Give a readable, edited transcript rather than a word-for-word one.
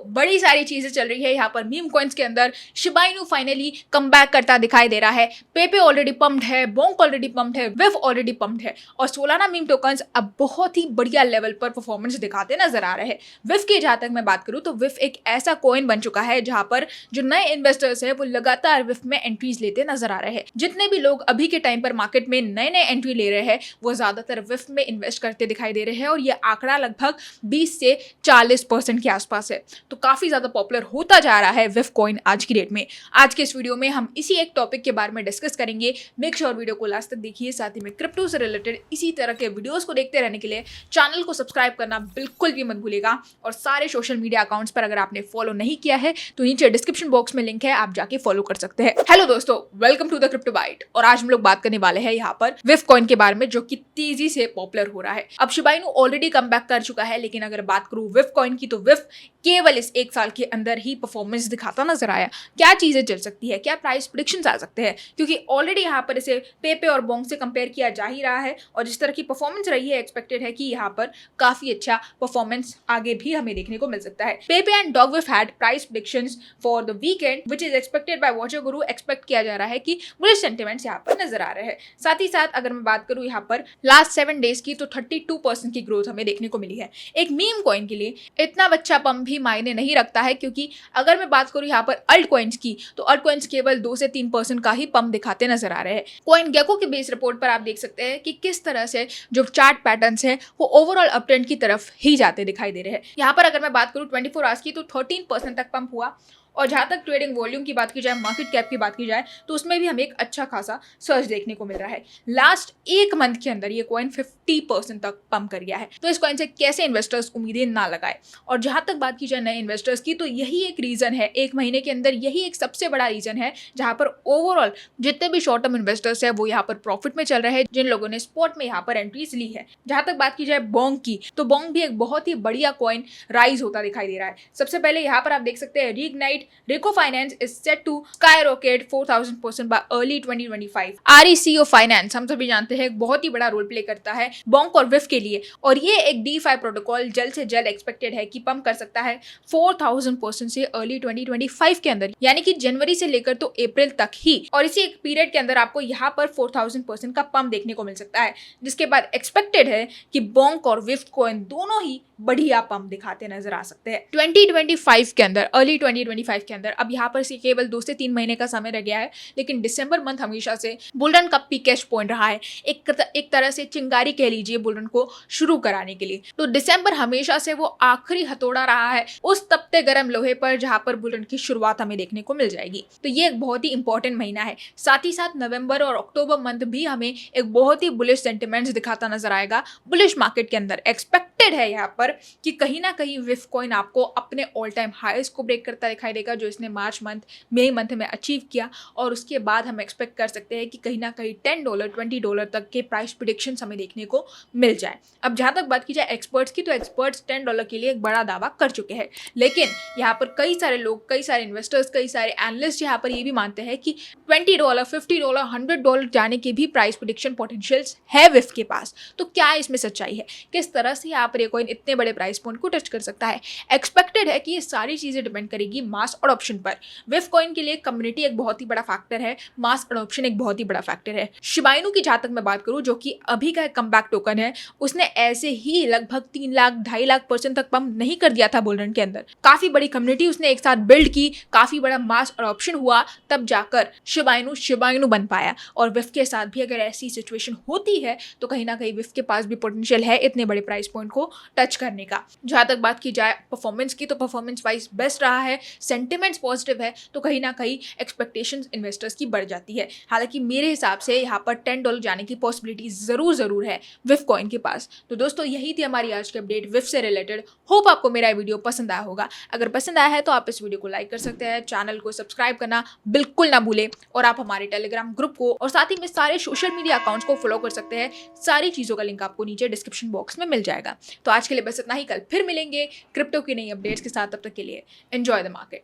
बड़ी सारी चीजें चल रही है यहाँ पर मीम कॉइन्स के अंदर। शिबा इनू फाइनली कमबैक करता दिखाई दे रहा है। पेपे ऑलरेडी पम्प्ड है, बोंक ऑलरेडी पम्प्ड है, विफ ऑलरेडी पम्प्ड है और सोलाना मीम टोकन्स अब बहुत ही बढ़िया लेवल पर परफॉर्मेंस दिखाते नजर आ रहे हैं। विफ की जहां तक मैं बात करूं तो विफ एक ऐसा कॉइन बन चुका है जहां पर जो नए इन्वेस्टर्स हैं वो लगातार विफ में एंट्रीज लेते नजर आ रहे हैं। जितने भी लोग अभी के टाइम पर मार्केट में नए नए एंट्री ले रहे हैं वो ज्यादातर विफ में इन्वेस्ट करते दिखाई दे रहे हैं और ये आंकड़ा लगभग 20 से 40% के आसपास है। तो काफी ज्यादा पॉपुलर होता जा रहा है विफ कॉइन आज की डेट में। आज के इस वीडियो में हम इसी एक टॉपिक के बारे में डिस्कस करेंगे। मेक श्योर वीडियो को लास्ट तक देखिए। साथ ही में क्रिप्टो से रिलेटेड इसी तरह के वीडियोस को देखते रहने के लिए चैनल को सब्सक्राइब करना बिल्कुल भी मत भूलिएगा और सारे सोशल मीडिया अकाउंट्स पर अगर आपने फॉलो नहीं किया है तो नीचे डिस्क्रिप्शन बॉक्स में लिंक है, आप जाके फॉलो कर सकते हैं। हेलो दोस्तों, welcome to the Crypto Byte और आज हम लोग बात करने वाले हैं यहाँ पर विफ कॉइन के बारे में जो कि तेजी से पॉपुलर हो रहा है। अब Shiba Inu already come back कर चुका है, लेकिन अगर बात करूं विफ कॉइन की तो विफ केवल इस एक साल के अंदर ही परफॉर्मेंस दिखाता नजर आया। क्या चीजें चल सकती है, क्या प्राइस प्रेडिक्शंस आ सकते हैं, क्योंकि ऑलरेडी यहाँ पर इसे पेपे और बोंक से कंपेयर किया जा ही रहा है और जिस तरह की परफॉर्मेंस रही है एक्सपेक्टेड है कि यहाँ पर काफी अच्छा परफॉर्मेंस आगे भी हमें देखने को मिल सकता है। Pepe and Dogwif had price predictions for the weekend which is expected by Watcher Guru. Expect किया जा रहा है कि बुलिश सेंटिमेंट्स यहाँ पर नजर आ रहे हैं। साथ ही साथ अगर मैं बात करूं यहाँ पर लास्ट 7 डेज की तो 32% की ग्रोथ हमें देखने को मिली है। एक मीम कॉइन के लिए इतना बच्चा पंप भी मायने नहीं रखता है, क्योंकि अगर मैं बात करूं यहाँ पर अल्ट कॉइन्स की तो अल्ट कॉइन्स केवल 2 से 3% का ही पंप दिखाते नजर आ रहे हैं। कॉइन गेको की बेस रिपोर्ट पर आप देख सकते हैं कि किस तरह से जो चार्ट पैटर्न्स हैं वो ओवरऑल अपट्रेंड की तरफ ही जाते दिखाई दे रहे हैं। यहाँ पर अगर मैं बात करूं 24 आवर्स की तो 13% तक पंप हुआ और जहाँ तक ट्रेडिंग वॉल्यूम की बात की जाए, मार्केट कैप की बात की जाए तो उसमें भी हमें एक अच्छा खासा सर्च देखने को मिल रहा है। लास्ट एक मंथ के अंदर ये कॉइन 50% तक पंप कर गया है। तो इस कॉइन से कैसे इन्वेस्टर्स उम्मीदें ना लगाए। और जहाँ तक बात की जाए नए इन्वेस्टर्स की तो यही एक रीजन है, एक महीने के अंदर यही एक सबसे बड़ा रीजन है जहाँ पर ओवरऑल जितने भी शॉर्ट टर्म इन्वेस्टर्स है वो यहाँ पर प्रॉफिट में चल रहे हैं, जिन लोगों ने स्पॉट में यहाँ पर एंट्रीज ली है। जहाँ तक बात की जाए बोंक की तो बोंक भी एक बहुत ही बढ़िया कॉइन राइज होता दिखाई दे रहा है। सबसे पहले यहाँ पर आप देख सकते हैं reignite Rico Finance is set to skyrocket 4000% by early 2025। RECO Finance हम सभी जानते हैं एक बहुत ही बड़ा रोल प्ले करता है बोंक और विफ के लिए और ये एक DeFi प्रोटोकॉल जल्द से जल्द एक्सपेक्टेड है कि पंप कर सकता है 4000% से अर्ली 2025 के अंदर, यानी कि जनवरी से लेकर तो अप्रैल तक ही। और इसी एक पीरियड के अंदर आपको यहाँ पर 4000% का पंप देखने को मिल सकता है, जिसके बाद एक्सपेक्टेड है कि बोंक और विफ कॉइन दोनों ही बढ़िया पंप दिखाते नजर आ सकते हैं 2025 के अंदर, अर्ली 2025 के अंदर। अब यहाँ पर से केवल 2 से 3 महीने का समय रह गया है, लेकिन दिसंबर मंथ हमेशा से बुलरन का पीकेस्ट पॉइंट रहा है। एक तरह से चिंगारी कह लीजिए बुलरन को शुरू कराने के लिए। तो दिसंबर हमेशा से वो आखिरी हथौड़ा रहा है उस तपते गर्म लोहे पर जहां पर बुलरन की शुरुआत हमें देखने को मिल जाएगी। तो ये एक बहुत ही इंपॉर्टेंट महीना है। साथ ही साथ नवंबर और अक्टूबर मंथ भी हमें एक बहुत ही बुलिश सेंटिमेंट्स दिखाता नजर आएगा बुलिश मार्केट के अंदर। एक्सपेक्टेड है यहाँ पर कि कहीं ना कहीं विफ कॉइन आपको अपने ऑल टाइम हाईस को ब्रेक करता दिखाई देगा जो इसने मार्च मंथ मई मंथ में अचीव किया। और उसके बाद हम एक्सपेक्ट कर सकते हैं कि कहीं ना कहीं $10 $20 तक के प्राइस प्रेडिक्शंस हमें देखने को मिल जाए। अब जहां तक बात की जाए एक्सपर्ट्स की तो एक्सपर्ट्स $10 के लिए एक बड़ा दावा कर चुके हैं, लेकिन यहाँ पर कई सारे लोग, कई सारे इन्वेस्टर्स, कई सारे एनालिस्ट यहाँ पर ये भी मानते हैं कि $20 $50 $100 जाने के भी प्राइस प्रेडिक्शन पोटेंशियल्स है विफ के पास। तो क्या इसमें सच्चाई है, किस तरह से यहाँ पर ये कॉइन इतने बड़े प्राइस पॉइंट को टच कर सकता है। एक्सपेक्टेड है कि ये सारी चीजें डिपेंड करेगी मास अडॉप्शन पर। विफ कॉइन के लिए कम्युनिटी एक बहुत ही बड़ा फैक्टर है, मास अडॉप्शन एक बहुत ही बड़ा फैक्टर है। शिबा इनू की जहां तक मैं बात करूं जो कि अभी का कमबैक टोकन है, उसने ऐसे ही लगभग 3 लाख 2.5 लाख % तक पंप नहीं कर दिया था बुलरन के अंदर। काफी बड़ी कम्युनिटी उसने एक साथ बिल्ड की, काफी बड़ा मास अडॉप्शन हुआ, तब जाकर शिबा इनू बन पाया। और विफ के साथ भी अगर ऐसी सिचुएशन होती है तो कहीं ना कहीं विफ के पास भी पोटेंशियल है इतने बड़े प्राइस पॉइंट को टच करने का। जहां तक बात की जाए परफॉर्मेंस की तो परफॉर्मेंस वाइज बेस्ट रहा है, सेंटिमेंट्स पॉजिटिव है, तो कहीं ना कहीं एक्सपेक्टेशंस इन्वेस्टर्स की बढ़ जाती है। हालांकि मेरे हिसाब से यहाँ पर $10 जाने की पॉसिबिलिटी जरूर है विफ कॉइन के पास। तो दोस्तों यही थी हमारी आज की अपडेट विफ से रिलेटेड। होप आपको मेरा वीडियो पसंद आया होगा। अगर पसंद आया है तो आप इस वीडियो को लाइक कर सकते हैं, चैनल को सब्सक्राइब करना बिल्कुल ना भूलें और आप हमारे टेलीग्राम ग्रुप को और साथ ही में सारे सोशल मीडिया अकाउंट्स को फॉलो कर सकते हैं। सारी चीजों का लिंक आपको नीचे डिस्क्रिप्शन बॉक्स में मिल जाएगा। तो आज के लिए बस इतना ही, कल फिर मिलेंगे क्रिप्टो की नई अपडेट्स के साथ। तब तक के लिए एंजॉय द मार्केट।